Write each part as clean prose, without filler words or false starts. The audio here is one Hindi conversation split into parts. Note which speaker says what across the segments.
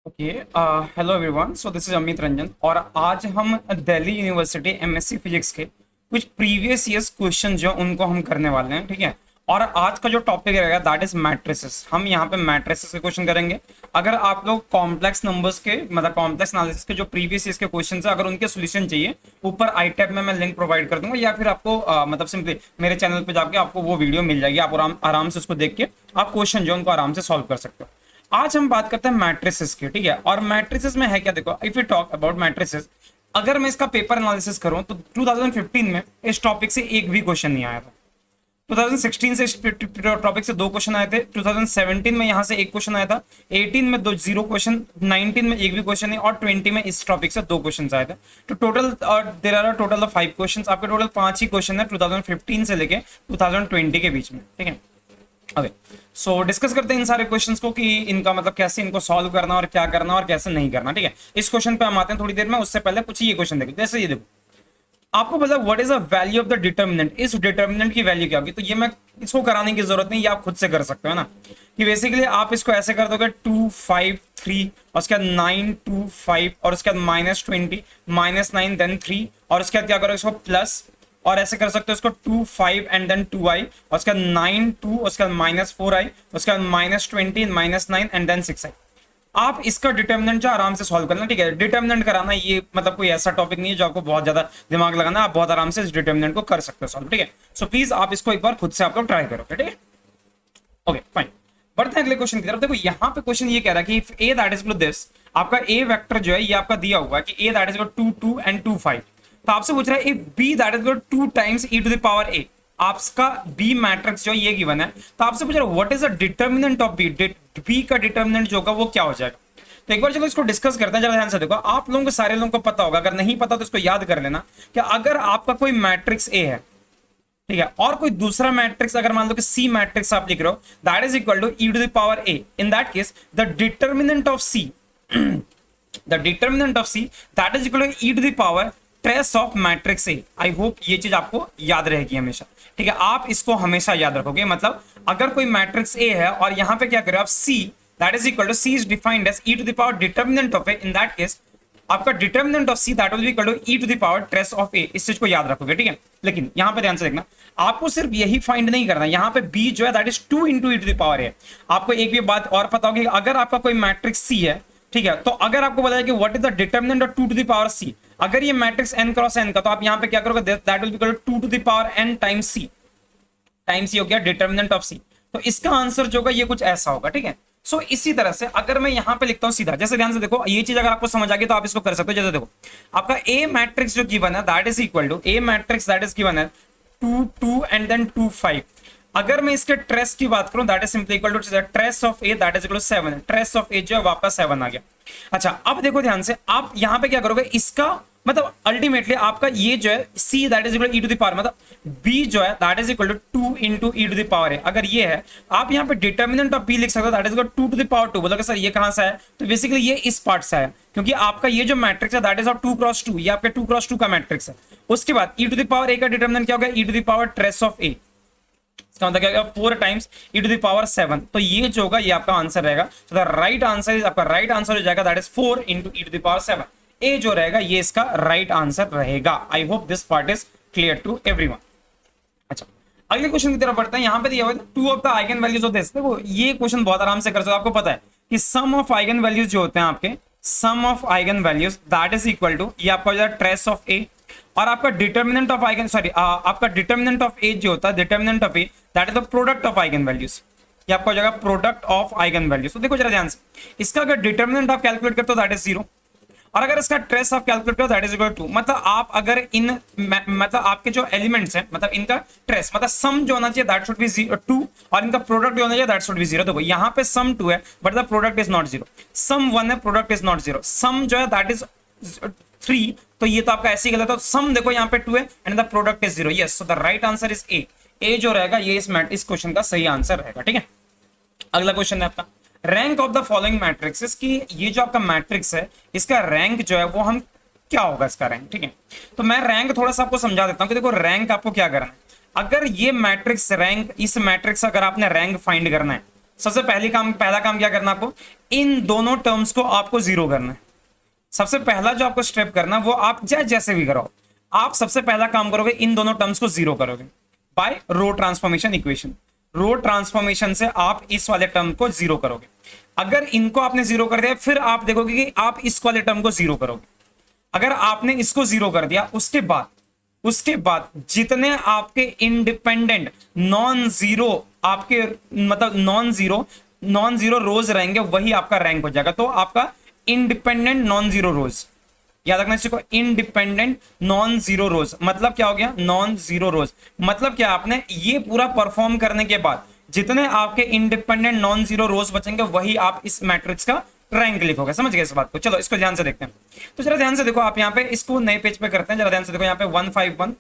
Speaker 1: Okay. Hello everyone, so this is Amit Ranjan और आज हम दिल्ली यूनिवर्सिटी एमएससी फिजिक्स के कुछ प्रीवियस ईयर्स क्वेश्चन जो उनको हम करने वाले हैं। ठीक है। और आज का जो टॉपिक रहेगा दैट इज मैट्रिसेस। हम यहाँ पे मैट्रिसेस के क्वेश्चन करेंगे। अगर आप लोग कॉम्प्लेक्स नंबर्स के मतलब कॉम्प्लेक्स एनालिसिस के जो प्रीवियस ईयर्स के क्वेश्चन है अगर उनके सोल्यूशन चाहिए, ऊपर आई टैब में मैं लिंक प्रोवाइड कर दूंगा या फिर आपको मतलब सिंपली मेरे चैनल पे जाके आपको वो वीडियो मिल जाएगी। आप आराम से उसको देख के आप क्वेश्चन जो उनको आराम से सॉल्व कर सकते हो। आज हम बात करते हैं मैट्रिसेस की। ठीक है। और मैट्रिसेस में है क्या, देखो, if you talk about matrices, अगर मैं इसका पेपर एनालिसिस करूं तो 2015 में इस टॉपिक से एक भी क्वेश्चन नहीं आया था। 2016 से इस टॉपिक से दो क्वेश्चन आए थे। 2017 में यहां से एक क्वेश्चन आया था। 18 में दो जीरो क्वेश्चन, 19 में एक भी क्वेश्चन नहीं, और 20 में इस टॉपिक से दो क्वेश्चन आए थे। तो total there are total of 5 question. आपके टोटल 5 ही क्वेश्चन है 2015 से लेके 2020 के बीच में। ठीक है। ओके, सो डिस्कस करते हैं इन सारे क्वेश्चंस को कि इनका मतलब कैसे इनको सॉल्व करना और क्या करना और कैसे नहीं करना। ठीक है। इस क्वेश्चन पे हम आते हैं थोड़ी देर में। उससे पहले कुछ ये क्वेश्चन देखो। जैसे ये देखो, आपको मतलब what is the value of the determinant, इस डिटर्मिनेंट की वैल्यू क्या होगी। तो ये मैं इसको कराने की जरूरत नहीं, ये आप खुद से कर सकते हो ना। कि बेसिकली आप इसको ऐसे कर दोगे 2 5 3 और उसके बाद 9 2 5 और उसके बाद -20 -9 देन 3 और उसके बाद क्या करोगे इसको प्लस, और ऐसे कर सकते हो इसको 2 5 एंड देन 2i और उसके बाद 9 2 उसके बाद -4i उसके बाद -20 -9 एंड देन 6i। आप इसका डिटर्मिनेंट जो आराम से सॉल्व करना। ठीक है। डिटर्मिनेंट कराना ये मतलब कोई ऐसा टॉपिक नहीं है जो आपको बहुत ज्यादा दिमाग लगाना है। आप बहुत आराम से इस डिटर्मिनेंट को कर सकते हो सॉल्व। ठीक है। सो प्लीज आप इसको एक बार खुद से आप लोग ट्राई करो। ठीक है। ओके फाइन, बढ़ते हैं अगले क्वेश्चन की तरफ। देखो यहाँ पे क्वेश्चन ये कह रहा है कि if a that is equal to this, आपका a वेक्टर जो है ये आपका दिया हुआ है कि a that is equal to 2 and 2 5। तो आपसे पूछ रहा है if b that is equal to 2 times e to the power a, आपका b मैट्रिक्स जो ये गिवन है। तो आपसे पूछ रहा है what is the determinant of b, b का डिटर्मिनेंट जो होगा वो क्या हो जाएगा। तो एक बार चलो इसको डिस्कस करते हैं। जरा ध्यान से देखो, आप लोगों को सारे लोगों को पता होगा, अगर नहीं पता तो इसको याद कर लेना कि अगर आपका कोई मैट्रिक्स a है, ठीक है, और कोई दूसरा मैट्रिक्स अगर मान लो कि सी मैट्रिक्स आप लिख रहे हो that is equal to e to the power a, in that case the determinant of c the determinant of c that is equal to e to the power trace of matrix a। I hope ये चीज आपको याद रहेगी हमेशा। ठीक है। आप इसको हमेशा याद रखोगे। मतलब अगर कोई मैट्रिक्स a है और यहां पे क्या करो आप c that is equal to c is defined as e to the power determinant of a, in that case आपका determinant of c that will be equal to e to the power trace of a। इस चीज को याद रखोगे। ठीक है। लेकिन यहां पे ध्यान से देखना, आपको सिर्फ यही फाइंड नहीं करना। यहां पे b जो है that is 2 into e to the power a। आपको एक भी बात और पता होगी, अगर आपका कोई मैट्रिक्स c है, ठीक है, तो अगर आपको बताया कि what is the determinant of 2 to the power c, अगर ये मैट्रिक्स n क्रॉस n का, तो आप यहां पे क्या करोगे that will be equal to 2 to the power n times c हो गया डिटर्मिनेंट ऑफ c। तो इसका आंसर जो होगा ये कुछ ऐसा होगा। ठीक है। सो इसी तरह से अगर मैं यहां पे लिखता हूं सीधा, जैसे ध्यान से देखो, ये चीज अगर आपको समझ आ गई तो आप इसको कर सकते हो। जैसे देखो, आपका ए मैट्रिक्स जो गिवन है that is equal to A matrix that is given है 2 2 एंड देन 2 5। अगर मैं इसके ट्रेस की बात करूं that is simply equal to trace of A that is equal to 7। Trace of A जो है वापस 7 आ गया। अच्छा, अब देखो ध्यान से, आप यहां पे क्या करोगे, इसका मतलब अल्टीमेटली आपका ये जो है c that is equal to e to the power, मतलब b जो है that is equal to 2 into e to the power है। अगर ये है, आप यहाँ पे डिटर्मिनेंट ऑफ b लिख सकते हो that is equal to 2 to the power 2। बोलोगे सर ये कहां से है, तो बेसिकली ये इस पार्ट से है, क्योंकि आपका ये जो मैट्रिक्स है दैट इज ऑफ 2 क्रॉस 2, ये आपके 2 क्रॉस 2 का मैट्रिक्स है। उसके बाद e to the power a का डिटर्मिनेंट क्या होगा, e to the power trace of a, इसका मतलब क्या होगा 4 times e to the power 7। तो ये जो होगा ये आपका आंसर रहेगा। तो द राइट आंसर इज, आपका राइट आंसर हो जाएगा that is 4 into e to the power 7। ए जो रहेगा ये इसका राइट आंसर रहेगा। I hope this part is clear to everyone. अच्छा, अगले क्वेश्चन की तरफ बढ़ते हैं। यहां पे दिया हुआ है 2 of the eigen values of this. देखो ये क्वेश्चन बहुत आराम से कर सकते हो। आपको पता है कि सम ऑफ आइगन वैल्यूज जो होते हैं आपके, sum of eigen values that is equal to, ये आपका हो जाएगा ट्रेस ऑफ ए, और आपका डिटर्मिनेंट ऑफ आइगन, सॉरी आपका डिटर्मिनेंट ऑफ ए जो होता है, determinant of A that is the product of eigen values. ये आपका हो जाएगा प्रोडक्ट ऑफ आइगन वैल्यूज। तो देखो जरा ध्यान से, इसका अगर डिटर्मिनेंट आप कैलकुलेट करते हो दैट इज 0, और अगर इसका ट्रेस आप कैलकुलेट करो दैट इज इक्वल टू, मतलब आप अगर इन मतलब आपके जो एलिमेंट्स हैं, मतलब इनका ट्रेस मतलब सम जो होना चाहिए दैट शुड बी 2, और इनका प्रोडक्ट जो होना चाहिए दैट शुड बी 0। देखो यहाँ पे सम 2 है but the product is not 0, सम 1 है प्रोडक्ट इज नॉट 0, सम जो है दैट इज 3, तो ये तो आपका ऐसे ही गलत है। सम देखो यहाँ पे 2 है and the product is 0। Yes, so the right answer is A. A जो रहेगा ये इस क्वेश्चन का सही आंसर रहेगा। ठीक है। अगला क्वेश्चन है आपका, rank of the following matrix, की ये जो आपका मैट्रिक्स है इसका रैंक जो है वो हम क्या होगा इसका रैंक। ठीक है। तो मैं रैंक थोड़ा सा आपको समझा देता हूं कि देखो रैंक आपको क्या करना है। अगर ये मैट्रिक्स रैंक, इस मैट्रिक्स अगर आपने रैंक फाइंड करना है, सबसे पहला काम क्या करना है आपको, इन दोनों टर्म्स को आपको जीरो करना है। सबसे पहला जो आपको स्टेप करना वो आप जैसे भी करो, आप सबसे पहला काम करोगे इन दोनों टर्म्स को जीरो करोगे बाय रो ट्रांसफॉर्मेशन इक्वेशन। रो ट्रांसफॉर्मेशन से आप इस वाले टर्म को जीरो करोगे। अगर इनको आपने जीरो कर दिया फिर आप देखोगे कि आप इस वाले टर्म को जीरो करोगे। अगर आपने इसको जीरो कर दिया उसके बाद जितने आपके इंडिपेंडेंट नॉन जीरो आपके मतलब नॉन जीरो रोज रहेंगे वही आपका रैंक हो जाएगा। तो आपका इंडिपेंडेंट नॉन जीरो रोज याद रखना इसको, इंडिपेंडेंट नॉन जीरो रोज मतलब क्या हो गया, नॉन जीरो रोज मतलब क्या, आपने ये पूरा परफॉर्म करने के बाद जितने आपके इंडिपेंडेंट नॉन जीरो रोज बचेंगे वही आप इस मैट्रिक्स का रैंक लिखोगे। समझ गए इस बात को? चलो इसको ध्यान से देखते हैं। तो जरा ध्यान से देखो, आप यहाँ पे इसको नए पेज पे करते हैं। जरा ध्यान से देखो, यहाँ पे 151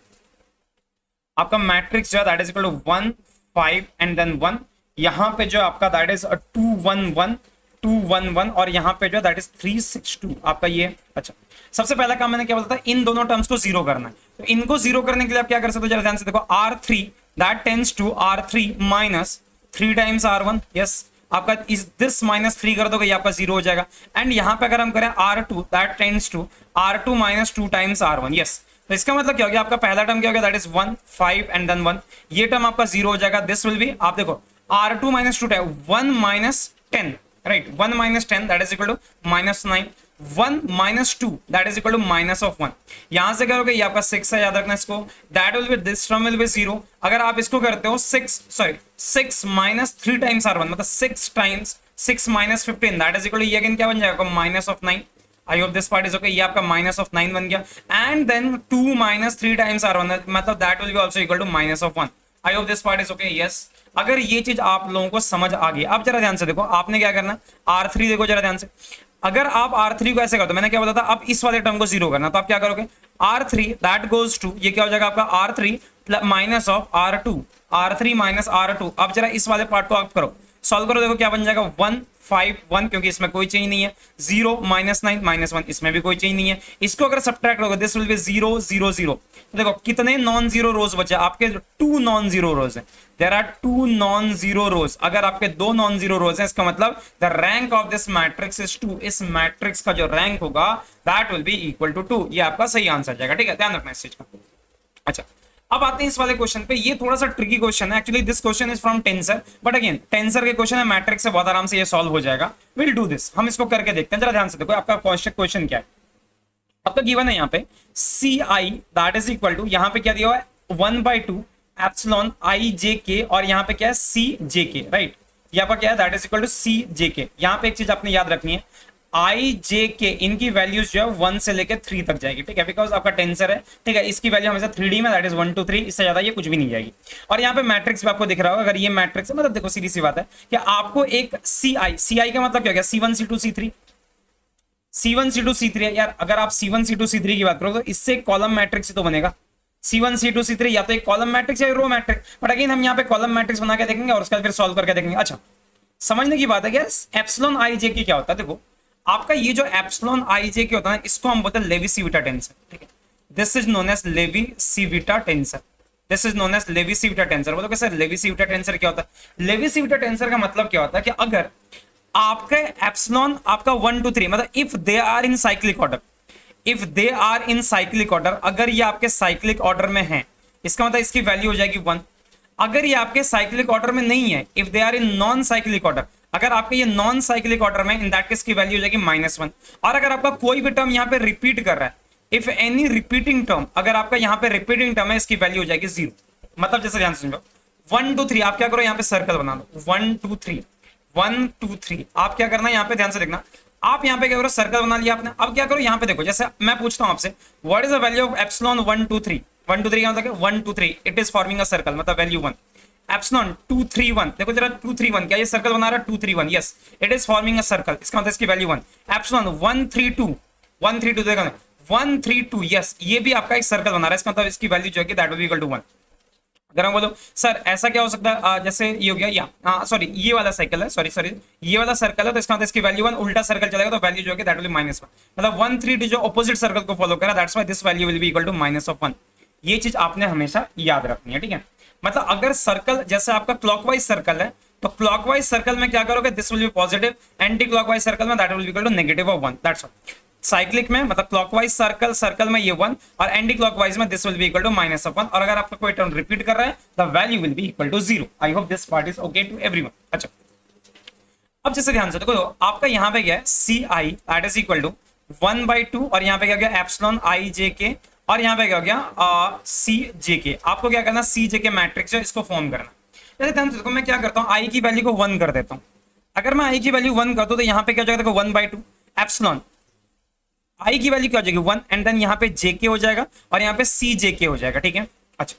Speaker 1: आपका मैट्रिक्स जो है that is equal to 1 5 and then 1। यहाँ पे जो आपका दैट इज 2 1 1 2 1 1 और यहाँ पे जो दैट इज 3 6 2 आपका ये। अच्छा, सबसे पहला काम मैंने क्या बोला था, इन दोनों टर्म्स को जीरो करना है। तो इनको जीरो करने के लिए आप क्या कर सकते हो, जरा ध्यान से देखो, R3 that tends to R3 minus 3 times R1। Yes, आपका इस दिस माइनस 3 कर दोगे ये आपका जीरो हो जाएगा। एंड यहाँ पे अगर हम करें R2 that tends to R2 minus 2 times R1। Yes, तो इसका मतलब क्या हो गया, आपका पहला टर्म क्या हो गया, दैट इज 1 5 एंड देन 1। ये टर्म आपका जीरो हो जाएगा। दिस विल बी, आप देखो R2 minus 2 time 1 minus 10 right, 1 minus 10 that is equal to minus 9। 1 minus 2 that is equal to minus of 1। यहां से करोगे ये आपका 6 है, याद रखना इसको। That will B, this term will be 0। अगर आप इसको करते हो 6 माइनस 3 टाइम्स R1 मतलब 6 times 6 minus 15 that is equal to, ये अगेन क्या बन जाएगा, minus of 9। I hope this part is okay. ये आपका माइनस ऑफ 9 बन गया। And then 2 minus 3 times R1 मतलब that will be also equal to minus of 1। I hope this part is okay. Yes, अगर ये चीज आप लोगों को समझ आ गई, आप जरा ध्यान से देखो, आपने क्या करना, R3 देखो जरा ध्यान से। अगर आप R3 को ऐसे करते हो, मैंने क्या बोला था, आप इस वाले टर्म को जीरो करना, तो आप क्या करोगे, R3 दैट गोज टू, ये क्या हो जाएगा आपका R3 minus of R2, R3 minus R2। अब जरा इस वाले पार्ट को आप करो, सॉल्व करो, देखो क्या बन जाएगा, 1 5 1 क्योंकि इसमें कोई चेंज नहीं है, 0 माइनस 9 माइनस 1 इसमें भी कोई चेंज नहीं है। इसको अगर सब्ट्रैक्ट करोगे दिस विल बी 0 0 0। तो देखो कितने नॉन जीरो रोज बचे आपके, 2 नॉन जीरो रोज है। There are 2 non zero rows. अगर आपके 2 नॉन जीरो रोज हैं इसका मतलब the rank of this matrix is 2। इस मैट्रिक्स का जो रैंक होगा that will be equal to 2। ये आपका सही आंसर जाएगा। ठीक है, ध्यान रखना इस चीज का। अच्छा, अब आते हैं इस वाले क्वेश्चन पे। ये थोड़ा सा ट्रिकी क्वेश्चन है actually. This question is from tensor, but again tensor के क्वेश्चन है, मैट्रिक्स से बहुत आराम से ये सॉल्व हो जाएगा। विल डू दिस, हम इसको करके देखते हैं। जरा ध्यान से देखो, आपका क्वेश्चन क्या है, आपका गिवन है यहाँ पे CI that is equal to, यहाँ पे क्या दिया हुआ है, 1/2 एप्सिलॉन IJK और यहाँ पे क्या है CJK राइट। यहाँ पर क्या है, that is equal to CJK। यहाँ पे एक चीज आपने याद रखनी है, IJK इनकी वैल्यूज जो है 1 से लेकर 3 तक जाएगी। ठीक है, बिकॉज आपका टेंसर है। ठीक है, इसकी वैल्यू हमेशा 3D में दैट इज 1 2 3, इससे ज्यादा ये कुछ भी नहीं जाएगी। और यहाँ पे मैट्रिक्स भी आपको दिख रहा होगा, अगर ये मैट्रिक्स है मतलब देखो सीधी सी बात है कि आपको एक CI का मतलब क्या हो गया, C1 C2 C3, C1 C2 C3 है यार। अगर आप C1 C2 C3 की बात करो तो इससे कॉलम मैट्रिक्स ही तो बनेगा। C1 C2 C3 या तो एक कॉलम मैट्रिक्स या रो मैट्रिक्स, बट अगेन हम यहाँ पे कॉलम मैट्रिक्स बना के देखेंगे और उसके बाद फिर सॉल्व करके देखेंगे। अच्छा, समझने की बात है क्या, एप्सिलॉन IJK क्या होता है, देखो आपका ये जो एप्सिलॉन IJK होता है इसको हम बोलते हैं लेवी-सिविटा टेंसर। ठीक है, this is known as Levi Civita tensor. This is known as Levi Civita tensor. बोलो कैसे, लेवी-सिविटा टेंसर क्या होता है, लेवी-सिविटा टेंसर का मतलब क्या होता है कि अगर आपका एप्सिलॉन आपका 1 2 3 मतलब if they are in cyclic order, if they are in cyclic order, अगर ये आपके साइक्लिक ऑर्डर में है इसका मतलब इसकी वैल्यू हो जाएगी 1। अगर ये आपके साइक्लिक ऑर्डर में नहीं है, if they are in non cyclic order, अगर आपके ये नॉन साइक्लिक ऑर्डर में, इन दैट केस की वैल्यू हो जाएगी -1। और अगर आपका कोई भी टर्म यहाँ पे रिपीट कर रहा है, इफ एनी रिपीटिंग टर्म, अगर आपका यहाँ पे रिपीटिंग टर्म है इसकी वैल्यू हो जाएगी 0। मतलब जैसे ध्यान से समझो, 1 2 3 आप क्या करो, यहाँ पे सर्कल बना लो, 1 2 3 1 2 3। आप क्या करना है, यहाँ पे ध्यान से देखना, आप यहाँ पे क्या करो, सर्कल बना लिया आपने। अब क्या करो, यहाँ पे देखो, जैसे मैं पूछता हूँ आपसे what is the value of epsilon 1 2 3, 1 2 3 का मतलब 1 2 3, it is forming a circle मतलब वैल्यू 1। एप्सिलॉन 2 3 1, देखो जरा 2 3 1, क्या ये सर्कल बना रहा है 2 3 1, yes it is forming a circle, इसका मतलब इसकी वैल्यू 1। एप्सिलॉन 1 3 2 1 3 2, देखो 1 3 2, यस ये भी आपका एक सर्कल बना रहा है, इसका मतलब इसकी वैल्यू जो है that will be equal to 1। अगर हम बोलो सर ऐसा क्या हो सकता है, जैसे ये हो गया या सॉरी ये वाला साइकिल है, सॉरी ये वाला सर्कल है, तो इसका मतलब इसकी वैल्यू 1, उल्टा सर्कल चलेगा तो वैल्यू जो है दैट विल बी -1। मतलब 1 3 2 जो ऑपोजिट सर्कल को फॉलो करा, that's why this value will be equal to -1। ये चीज आपने हमेशा याद रखनी है। ठीक है, मतलब अगर सर्कल जैसे आपका क्लॉकवाइज सर्कल है तो क्लॉकवाइज सर्कल में क्या करोगे, this will be positive, anti clockwise circle में that will be equal to negative of 1, that's all. Cyclic में मतलब क्लॉकवाइज सर्कल में ये 1 और एंटी क्लॉकवाइज में this will be equal to minus of 1, और अगर आपका कोई टर्म रिपीट कर रहा है the value will be equal to 0। I hope this part is okay to everyone. अच्छा, अब जैसे ध्यान से देखो, आपका यहाँ पे क्या है, सी आई दैट इज इक्वल टू 1/2 और यहाँ पे क्या गया एप्सिलॉन आई जे के, और यहाँ पे क्या हो गया सी जे के। आपको क्या करना, सी जे के मैट्रिक्स है इसको फॉर्म करना। जैसे ध्यान से देखो, मैं क्या करता हूँ, आई की वैल्यू को 1 कर देता हूँ। अगर मैं आई की वैल्यू 1 कर दूं तो यहाँ पे क्या हो जाएगा, देखो 1/2 एप्सिलॉन आई की वैल्यू क्या हो जाएगी 1, एंड देन यहाँ पे जेके हो जाएगा और यहाँ पे सी जेके हो जाएगा, ठीक है। अच्छा,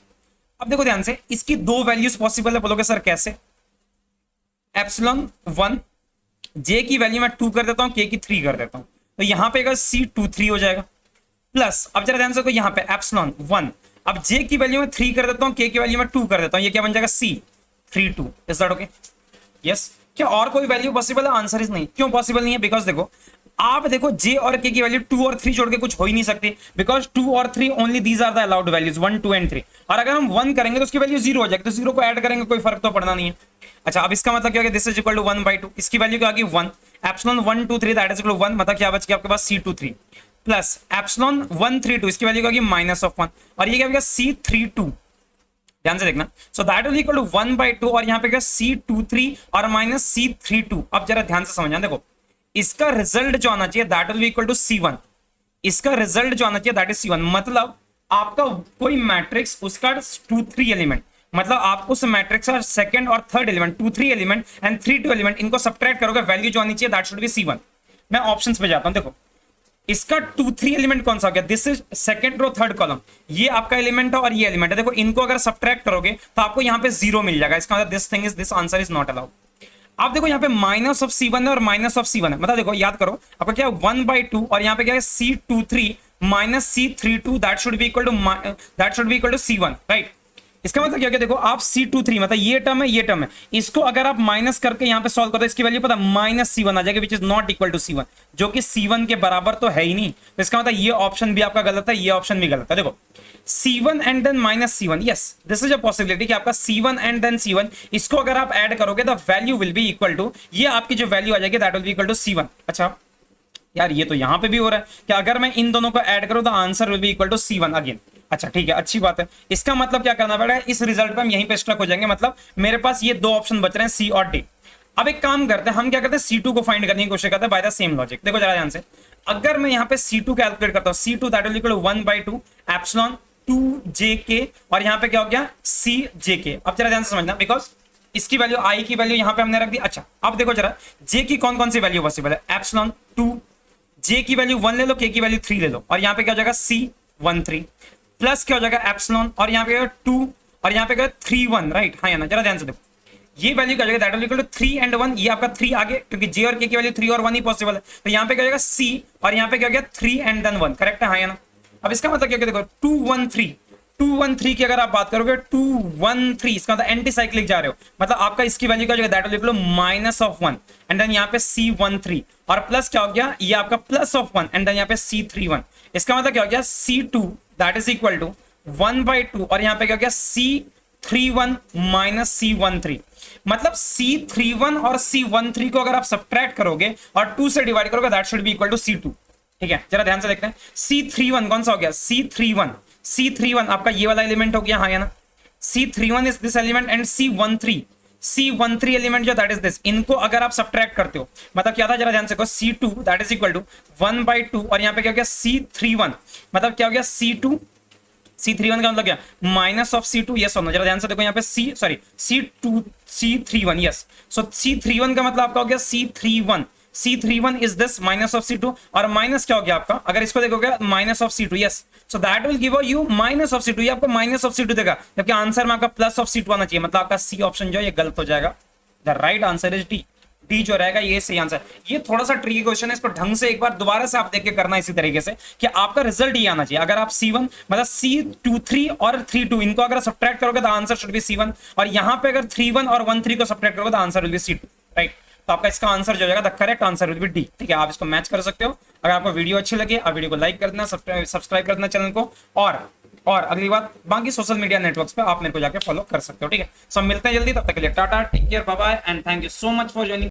Speaker 1: अब देखो ध्यान से, इसकी दो वैल्यूज पॉसिबल है, बोलोगे सर कैसे, एप्सिलॉन 1 जे की वैल्यू मैं 2 कर देता हूँ, के की 3 कर देता हूँ, तो यहाँ पे अगर सी 2 3 हो जाएगा, प्लस अब जरा ध्यान से यहाँ पे एप्सिलॉन 1, अब जे की वैल्यू में 3 कर देता हूँ, के की वैल्यू में 2 कर देता हूँ, ये क्या बन जाएगा सी 3 2। Is that okay? यस। क्या और कोई वैल्यू पॉसिबल है? आंसर इज नहीं। क्यों पॉसिबल नहीं है? बिकॉज देखो, आप देखो जे और के की वैल्यू 2 और 3 छोड़ के कुछ हो ही नहीं सकती, बिकॉज 2 और 3 only these are the allowed values 1 2 and 3, और अगर हम 1 करेंगे तो उसकी वैल्यू 0 हो जाएगी, तो 0 को ऐड करेंगे कोई फर्क तो पड़ना नहीं है। अच्छा, अब इसका मतलब क्या हो गया, दिस इज इक्वल टू 1/2, इसकी वैल्यू क्या आ गई 1, epsilon 1 2 3 that is equal to 1, मतलब क्या बच गया आपके पास C23 प्लस एप्सिलॉन 1 3 2, इसकी वैल्यू क्या होगी माइनस ऑफ 1, और ये क्या हो गया C32। ध्यान से देखना, so that will equal to 1/2 और यहाँ पे क्या C23 और माइनस C32। अब जरा ध्यान से समझना, देखो इसका रिजल्ट जो आना चाहिए that will be equal to C1, इसका रिजल्ट जो आना चाहिए दैट इज C1, मतलब आपका कोई मैट्रिक्स उसका 2 3 एलिमेंट, मतलब आप उस मैट्रिक्स का सेकंड और third element 2 3 element and 3 2 element, इनको सब्ट्रैक्ट करोगे, वैल्यू जो आनी चाहिए दैट शुड बी C1। मैं ऑप्शंस पे जाता हूं, देखो इसका 2 3 एलिमेंट कौन सा हो गया, this is second row third column, ये आपका एलिमेंट है और ये एलिमेंट है, देखो इनको अगर सब्ट्रैक्ट करोगे तो आपको यहाँ पे 0 मिल जाएगा, इसका मतलब this thing is this answer is not allowed. आप देखो यहाँ पे माइनस ऑफ C1 है और माइनस ऑफ C1 है, मतलब देखो याद करो आपका क्या 1/2 और यहाँ पे क्या है C23 minus C32 that should be equal to C1, right. इसका मतलब क्या, देखो आप C23 मतलब ये टर्म है, ये टर्म है, इसको अगर आप माइनस करके यहाँ पे सॉल्व करो, इसकी वैल्यू पता माइनस C1 आ जाएगी, which is not equal to C1, जो कि C1 के बराबर तो है ही नहीं, तो इसका मतलब ये ऑप्शन भी आपका गलत है, ये ऑप्शन भी गलत है। देखो C1 and then minus C1, yes this is a possibility कि आपका C1 एंड देन C1, इसको अगर आप ऐड करोगे the value will be equal to, ये आपकी जो वैल्यू आ जाएगी that will be equal to C1। अच्छा यार, ये तो यहां पे भी हो रहा है कि अगर मैं इन दोनों को ऐड करूं the answer will be equal to C1 again. अच्छा ठीक है, अच्छी बात है। इसका मतलब क्या करना पड़ेगा, इस रिजल्ट पे हम यहीं पे स्टक हो जाएंगे, मतलब मेरे पास ये दो ऑप्शन बच रहे हैं C और D। अब एक काम करते हैं, हम क्या करते हैं C2 को फाइंड करने की कोशिश करते हैं बाय द सेम लॉजिक। देखो जरा ध्यान से, अगर मैं यहाँ पे C2 कैलकुलेट करता हूँ, C2 that will equal to 1/2 epsilon 2jk और यहाँ पे क्या हो गया Cjk। अब जरा ध्यान से समझना, बिकॉज इसकी वैल्यू आई की वैल्यू यहाँ पे हमने रख दी। अच्छा अब देखो जरा j की कौन कौन सी वैल्यू पॉसिबल है, एप्सिलॉन 2, j की वैल्यू 1 ले लो, k की वैल्यू 3 ले लो, और यहाँ पे क्या हो जाएगा C13 प्लस क्या हो जाएगा एप्सिलॉन और यहाँ पे 2 और यहाँ पे क्या 3 1, राइट। हाँ या ना, जरा ध्यान से देखो ये वैल्यू क्या हो जाएगा that will equal to 3 and 1, ये आपका 3 आगे क्योंकि j और k की वैल्यू 3 और 1 ही पॉसिबल है, तो यहाँ पे क्या हो जाएगा C और यहाँ पे क्या हो गया 3 एंड देन 1, करेक्ट है हाँ या ना। अब इसका मतलब क्या देखो 213 की अगर आप बात करोगे 213, इसका मतलब एंटी साइक्लिक जा रहे हो, मतलब आपका इसकी वैल्यू क्या हो जाएगा that will equal to minus of 1 and then यहाँ पे C13 और प्लस क्या हो गया ये आपका प्लस ऑफ 1 एंड देन यहाँ पे C31। इसका मतलब क्या हो गया C2 that is equal to 1/2 और यहाँ पे क्या हो गया C31 माइनस C13, मतलब C31 और C13 को अगर आप सब्ट्रैक्ट करोगे और 2 से डिवाइड करोगे that should be equal to C2। ठीक है, जरा ध्यान से देखते हैं C31 कौन सा हो गया C31 आपका ये वाला एलिमेंट हो गया हाँ या ना। C31 is this element and C13 element जो दैट इज दिस, इनको अगर आप सब्ट्रैक्ट करते हो मतलब क्या था जरा ध्यान से देखो C2 that is equal to 1/2 और यहाँ पे क्या हो गया C31 मतलब क्या हो गया C31 का मतलब क्या माइनस ऑफ C2, यस और नो, जरा ध्यान से देखो यहाँ पे C31 यस, सो C31 का मतलब आपका हो गया C31 is this minus of C2 और माइनस क्या हो गया आपका अगर इसको देखोगे minus of C2, yes, so that will give you minus of C2, ये आपको माइनस ऑफ C2 देगा, जबकि आंसर में आपका प्लस ऑफ C2 आना चाहिए, मतलब आपका C ऑप्शन जो है ये गलत हो जाएगा। The right answer is D जो रहेगा ये सही आंसर। ये थोड़ा सा ट्रिकी क्वेश्चन है, इसको ढंग से एक बार दोबारा से आप देख के करना इसी तरीके से कि आपका रिजल्ट ये आना चाहिए। अगर आप C1 मतलब C23 और 32 इनको अगर सब्ट्रैक्ट करोगे तो आंसर शुड बी C1 और यहाँ पे अगर 31 और 13 को सब्ट्रैक्ट करोगे तो answer will B C2, right. तो आपका इसका आंसर जो जाएगा the correct answer will B D. ठीक है, आप इसको मैच कर सकते हो। अगर आपको वीडियो अच्छी लगे आप वीडियो को लाइक कर देना, सब्सक्राइब कर देना चैनल को, और और अगली बात, बाकी सोशल मीडिया नेटवर्क्स पे आप मेरे को जाके फॉलो कर सकते हो, ठीक है। सो मिलते हैं जल्दी, तब तक के लिए टाटा, take care, bye bye and thank you so much for joining.